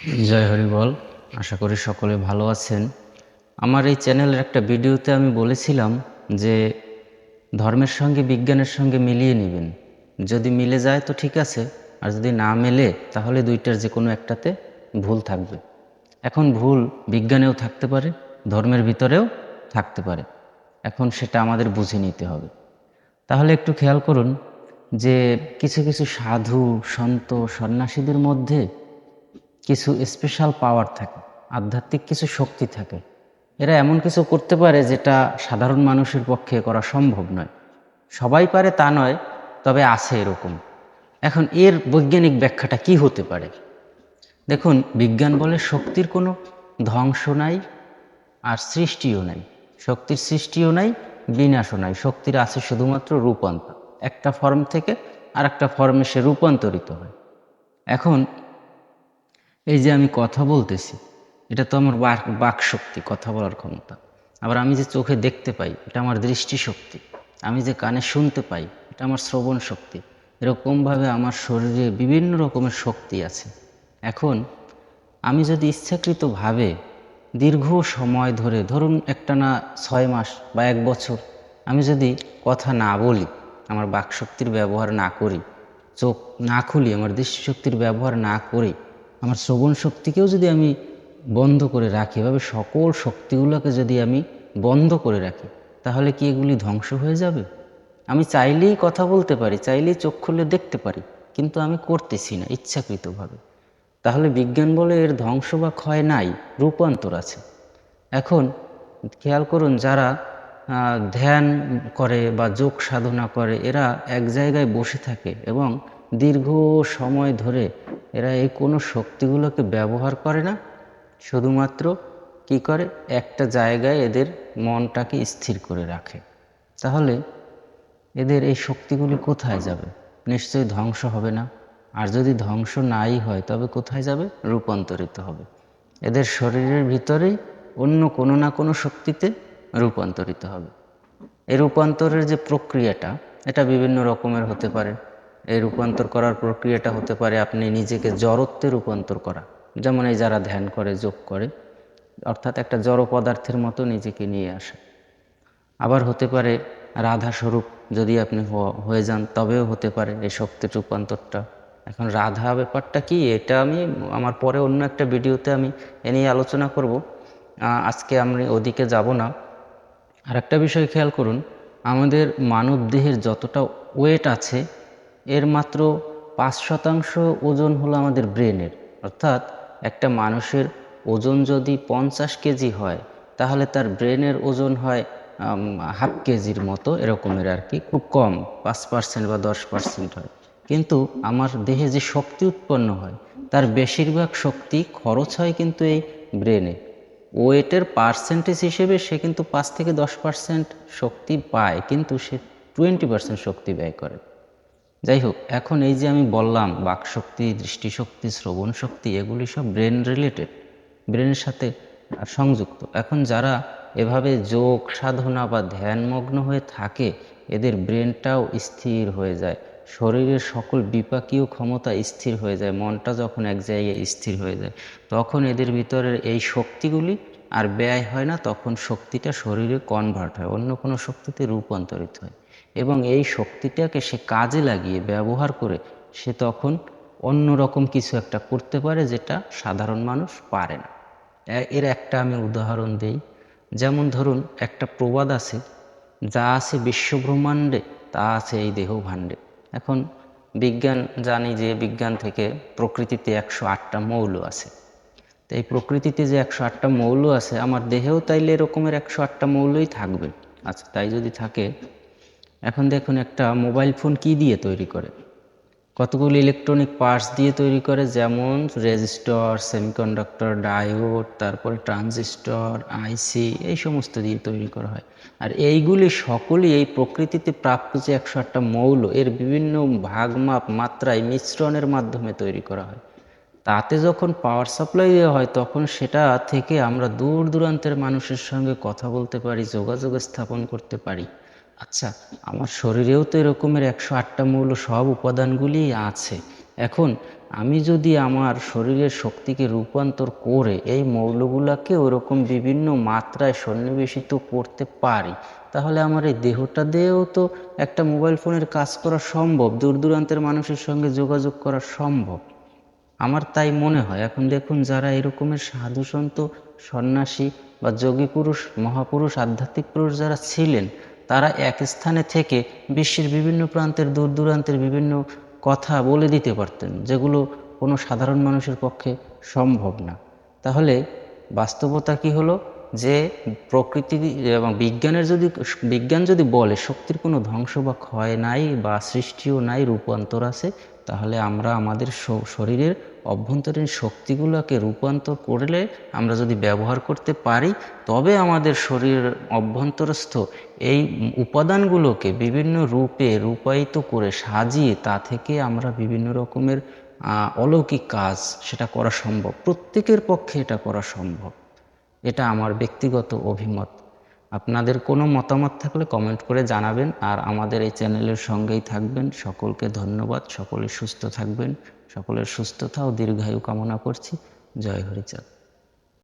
জয় হরি বল। আশা করি সকলে ভালো আছেন। আমার এই চ্যানেলের একটা ভিডিওতে আমি বলেছিলাম যে ধর্মের সঙ্গে বিজ্ঞানের সঙ্গে মিলিয়ে নেবেন। যদি মিলে যায় তো ঠিক আছে, আর যদি না মেলে তাহলে দুইটার যে কোনো একটাতে ভুল থাকবে। এখন ভুল বিজ্ঞানেও থাকতে পারে, ধর্মের ভিতরেও থাকতে পারে। এখন সেটা আমাদের বুঝে নিতে হবে। তাহলে একটু খেয়াল করুন যে কিছু কিছু সাধু সন্ত সন্ন্যাসীদের মধ্যে কিছু স্পেশাল পাওয়ার থাকে, আধ্যাত্মিক কিছু শক্তি থাকে। এরা এমন কিছু করতে পারে যেটা সাধারণ মানুষের পক্ষে করা সম্ভব নয়। সবাই পারে তা নয়, তবে আছে এরকম। এখন এর বৈজ্ঞানিক ব্যাখ্যাটা কি হতে পারে? দেখুন, বিজ্ঞান বলে শক্তির কোনো ধ্বংস নাই আর সৃষ্টিও নাই। শক্তির সৃষ্টিও নাই, বিনাশও নাই। শক্তির আছে শুধুমাত্র রূপান্তর। একটা ফর্ম থেকে আর একটা ফর্মে সে রূপান্তরিত হয়। এখন এই যে আমি কথা বলতেছি, এটা তো আমার বাক শক্তি, কথা বলার ক্ষমতা। আবার আমি যে চোখে দেখতে পাই, এটা আমার দৃষ্টিশক্তি। আমি যে কানে শুনতে পাই, এটা আমার শ্রবণ শক্তি। এরকমভাবে আমার শরীরে বিভিন্ন রকমের শক্তি আছে। এখন আমি যদি ইচ্ছাকৃতভাবে দীর্ঘ সময় ধরে, ধরুন একটানা 6 মাস বা 1 বছর আমি যদি কথা না বলি, আমার বাকশক্তির ব্যবহার না করি, চোখ না খুলি, আমার দৃষ্টিশক্তির ব্যবহার না করি, আমার শ্রবণ শক্তিকেও যদি আমি বন্ধ করে রাখি, এভাবে সকল শক্তিগুলোকে যদি আমি বন্ধ করে রাখি, তাহলে কি এগুলি ধ্বংস হয়ে যাবে? আমি চাইলেই কথা বলতে পারি, চাইলেই চোখ খুলে দেখতে পারি, কিন্তু আমি করতেছি না ইচ্ছাকৃতভাবে। তাহলে বিজ্ঞান বলে এর ধ্বংস বা ক্ষয় নাই, রূপান্তর আছে। এখন খেয়াল করুন, যারা ধ্যান করে বা যোগ সাধনা করে, এরা এক জায়গায় বসে থাকে এবং দীর্ঘ সময় ধরে এরা এই কোনো শক্তিগুলোকে ব্যবহার করে না। শুধুমাত্র কি করে, একটা জায়গায় এদের মনটাকে স্থির করে রাখে। তাহলে এদের এই শক্তিগুলি কোথায় যাবে? নিশ্চয়ই ধ্বংস হবে না। আর যদি ধ্বংস নাই হয়, তবে কোথায় যাবে? রূপান্তরিত হবে। এদের শরীরের ভিতরেই অন্য কোনো না কোনো শক্তিতে রূপান্তরিত হবে। এই রূপান্তরের যে প্রক্রিয়াটা, এটা বিভিন্ন রকমের হতে পারে। এই রূপান্তর করার প্রক্রিয়াটা হতে পারে আপনি নিজেকে জড়ত্বে রূপান্তর করা, যেমন এই যারা ধ্যান করে, যোগ করে, অর্থাৎ একটা জড় পদার্থের মতো নিজেকে নিয়ে আসা। আবার হতে পারে রাধা স্বরূপ যদি আপনি হয়ে যান, তবেও হতে পারে এই শক্তির রূপান্তরটা। এখন রাধা ব্যাপারটা কি, এটা আমি আমার পরে অন্য একটা ভিডিওতে আমি এ নিয়ে আলোচনা করব। আজকে আমি ওদিকে যাব না। আর একটা বিষয় খেয়াল করুন, আমাদের মানব দেহের যতটা ওয়েট আছে, এর মাত্র 5% ওজন হলো আমাদের ব্রেনের। অর্থাৎ একটা মানুষের ওজন যদি 50 কেজি হয়, তাহলে তার ব্রেনের ওজন হয় হাফ কেজির মতো, এরকমের আর কি, খুব কম, 5% বা 10% হয়। কিন্তু আমার দেহে যে শক্তি উৎপন্ন হয়, তার বেশিরভাগ শক্তি খরচ হয় কিন্তু এই ব্রেনে। ওয়েটের পার্সেন্টেজ হিসেবে সে কিন্তু 5 থেকে 10% শক্তি পায়, কিন্তু সে 20% শক্তি ব্যয় করে। যাই হোক, এখন এই যে আমি বললাম বাকশক্তি, দৃষ্টিশক্তি, শ্রবণ শক্তি, এগুলি সব ব্রেন রিলেটেড, ব্রেনের সাথে সংযুক্ত। এখন যারা এভাবে যোগ সাধনা বা ধ্যানমগ্ন হয়ে থাকে, এদের ব্রেনটাও স্থির হয়ে যায়, শরীরের সকল বিপাকীয় ক্ষমতা স্থির হয়ে যায়। মনটা যখন এক জায়গায় স্থির হয়ে যায়, তখন এদের ভিতরের এই শক্তিগুলি আর ব্যয় হয় না, তখন শক্তিটা শরীরে কনভার্ট হয়, অন্য কোনো শক্তিতে রূপান্তরিত হয়। এবং এই শক্তিটাকে সে কাজে লাগিয়ে ব্যবহার করে সে তখন অন্য রকম কিছু একটা করতে পারে, যেটা সাধারণ মানুষ পারে না। এর একটা আমি উদাহরণ দেই। যেমন ধরুন, একটা প্রবাদ আছে, যা আছে বিশ্বব্রহ্মাণ্ডে তা আছে এই দেহভাণ্ডে। এখন বিজ্ঞান, জানি যে বিজ্ঞান থেকে প্রকৃতিতে 108টা মৌল আছে। তো এই প্রকৃতিতে যে 108টা মৌল আছে, আমার দেহেও তাইলে এরকমের 108টা মৌলই থাকবে। আচ্ছা, তাই যদি থাকে, এখন দেখুন একটা মোবাইল ফোন কি দিয়ে তৈরি করে? কতগুলো ইলেকট্রনিক পার্টস দিয়ে তৈরি করে, যেমন রেজিস্টর, সেমিকন্ডাক্টর, ডায়োড, তারপরে ট্রানজিস্টর, আইসি, এই সমস্ত দিয়ে তৈরি করা হয়। আর এইগুলি সকলই এই প্রকৃতিতে প্রাপ্ত যে 108টা মৌল, এর বিভিন্ন ভাগমাপ মাত্রায় মিশ্রণের মাধ্যমে তৈরি করা হয়। তাতে যখন পাওয়ার সাপ্লাই দেওয়া হয়, তখন সেটা থেকে আমরা দূর দূরান্তের মানুষের সঙ্গে কথা বলতে পারি, যোগাযোগ স্থাপন করতে পারি। আচ্ছা, আমার শরীরেও তো এরকমের 108টা মৌল, সব উপাদানগুলি আছে। এখন আমি যদি আমার শরীরের শক্তিকে রূপান্তর করে এই মৌলগুলাকে ওরকম বিভিন্ন মাত্রায় সন্নিবেশিত করতে পারি, তাহলে আমার এই দেহটা দিয়েও তো একটা মোবাইল ফোনের কাজ করা সম্ভব, দূর দূরান্তের মানুষের সঙ্গে যোগাযোগ করা সম্ভব। আমার তাই মনে হয়। এখন দেখুন, যারা এরকমের সাধু সন্ত, সন্ন্যাসী বা যোগী পুরুষ, মহাপুরুষ, আধ্যাত্মিক পুরুষ যারা ছিলেন, তারা এক স্থানে থেকে বিশ্বের বিভিন্ন প্রান্তের, দূর দূরান্তের বিভিন্ন কথা বলে দিতে পারতেন, যেগুলো কোনো সাধারণ মানুষের পক্ষে সম্ভব না। তাহলে বাস্তবতা কি হলো, যে প্রকৃতি এবং বিজ্ঞান যদি বলে শক্তির কোনো ধ্বংস বা ক্ষয় নাই, বা সৃষ্টিও নাই, রূপান্তর আছে, তাহলে আমরা আমাদের শরীরের অভ্যন্তরীণ শক্তিগুলোকে রূপান্তর করলে, আমরা যদি ব্যবহার করতে পারি, তবে আমাদের শরীরের অভ্যন্তরস্থ এই উপাদানগুলোকে বিভিন্ন রূপে রূপায়িত করে সাজিয়ে তা থেকে আমরা বিভিন্ন রকমের অলৌকিক কাজ সেটা করা সম্ভব। প্রত্যেকের পক্ষে এটা করা সম্ভব। এটা আমার ব্যক্তিগত অভিমত। আপনাদের কোনো মতামত থাকলে কমেন্ট করে জানাবেন, আর আমাদের এই চ্যানেলের সঙ্গেই থাকবেন। সকলকে ধন্যবাদ। সকলে সুস্থ থাকবেন। সকলের সুস্থতা ও দীর্ঘায়ু কামনা করছি। জয় হরিচাঁদ।